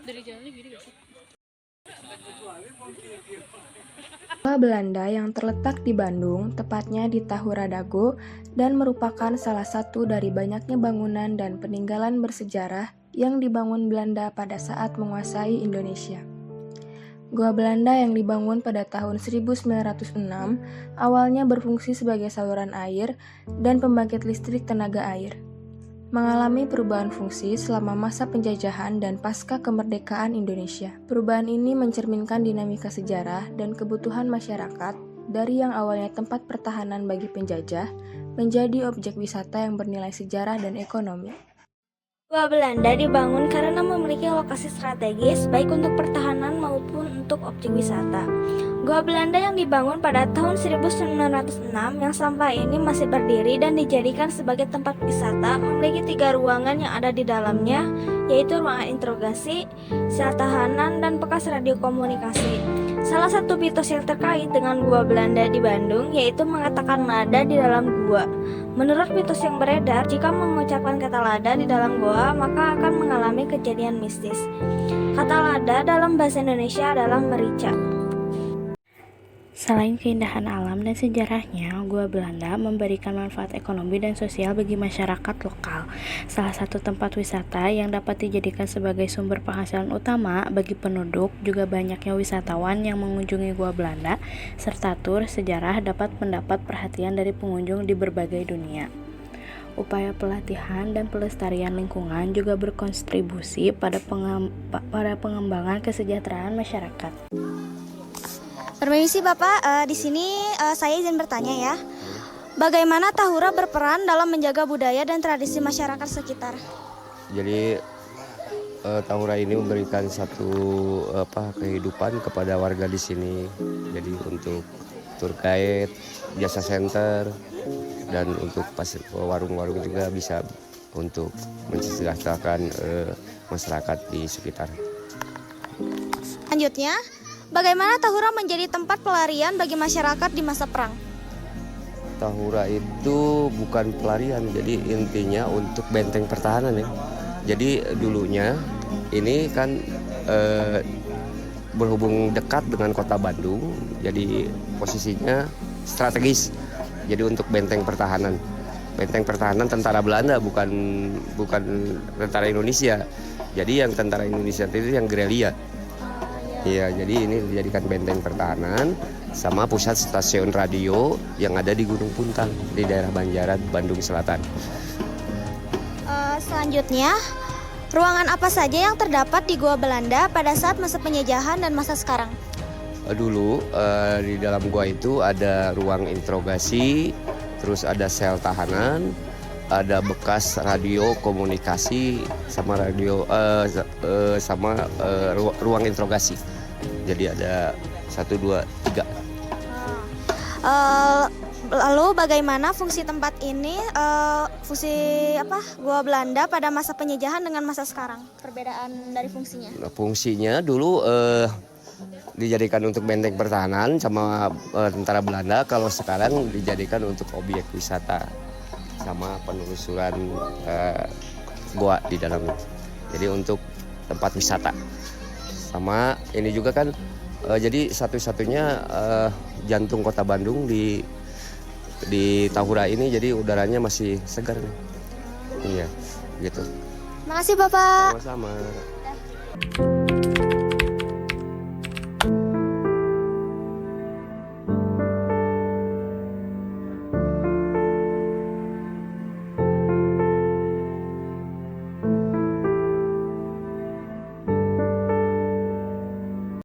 Dari jalannya gini gak sih? Gua Belanda yang terletak di Bandung, tepatnya di Tahura Dago, dan merupakan salah satu dari banyaknya bangunan dan peninggalan bersejarah yang dibangun Belanda pada saat menguasai Indonesia. Gua Belanda yang dibangun pada tahun 1906 awalnya berfungsi sebagai saluran air dan pembangkit listrik tenaga air. Mengalami perubahan fungsi selama masa penjajahan dan pasca kemerdekaan Indonesia. Perubahan ini mencerminkan dinamika sejarah dan kebutuhan masyarakat dari yang awalnya tempat pertahanan bagi penjajah menjadi objek wisata yang bernilai sejarah dan ekonomi. Gua Belanda dibangun karena memiliki lokasi strategis baik untuk pertahanan maupun untuk objek wisata. Gua Belanda yang dibangun pada tahun 1906 yang sampai ini masih berdiri dan dijadikan sebagai tempat wisata memiliki 3 ruangan yang ada di dalamnya, yaitu ruangan interogasi, sel tahanan, dan bekas radiokomunikasi. Salah satu mitos yang terkait dengan Gua Belanda di Bandung yaitu mengatakan lada di dalam gua. Menurut mitos yang beredar, jika mengucapkan kata lada di dalam goa, maka akan mengalami kejadian mistis. Kata lada dalam bahasa Indonesia adalah merica. Selain keindahan alam dan sejarahnya, Gua Belanda memberikan manfaat ekonomi dan sosial bagi masyarakat lokal. Salah satu tempat wisata yang dapat dijadikan sebagai sumber penghasilan utama bagi penduduk, juga banyaknya wisatawan yang mengunjungi Gua Belanda, serta tur sejarah dapat mendapat perhatian dari pengunjung di berbagai dunia. Upaya pelatihan dan pelestarian lingkungan juga berkontribusi pada pengembangan kesejahteraan masyarakat. Permisi Bapak, di sini saya izin bertanya ya. Bagaimana Tahura berperan dalam menjaga budaya dan tradisi masyarakat sekitar? Jadi Tahura ini memberikan satu kehidupan kepada warga di sini. Jadi untuk tour guide, jasa center, dan untuk warung-warung juga bisa untuk mensejahterakan masyarakat di sekitar. Selanjutnya, bagaimana Tahura menjadi tempat pelarian bagi masyarakat di masa perang? Tahura itu bukan pelarian, jadi intinya untuk benteng pertahanan ya. Jadi dulunya ini kan berhubung dekat dengan kota Bandung, jadi posisinya strategis. Jadi untuk benteng pertahanan tentara Belanda, bukan tentara Indonesia. Jadi yang tentara Indonesia itu yang gerilya. Iya, jadi ini dijadikan benteng pertahanan sama pusat stasiun radio yang ada di Gunung Puntang di daerah Banjaran, Bandung Selatan. Selanjutnya, ruangan apa saja yang terdapat di Gua Belanda pada saat masa penjajahan dan masa sekarang? Dulu di dalam gua itu ada ruang interogasi, terus ada sel tahanan, ada bekas radio komunikasi sama ruang interogasi. Jadi ada 1, 2, 3. Lalu bagaimana fungsi tempat ini, Gua Belanda pada masa penjajahan dengan masa sekarang? Perbedaan dari fungsinya? Nah, fungsinya dulu dijadikan untuk benteng pertahanan sama tentara Belanda. Kalau sekarang dijadikan untuk objek wisata sama penelusuran goa di dalamnya. Jadi untuk tempat wisata. Sama ini juga kan jadi satu-satunya jantung kota Bandung di Tahura ini, jadi udaranya masih segar nih. Iya, gitu. Makasih Bapak. Sama-sama.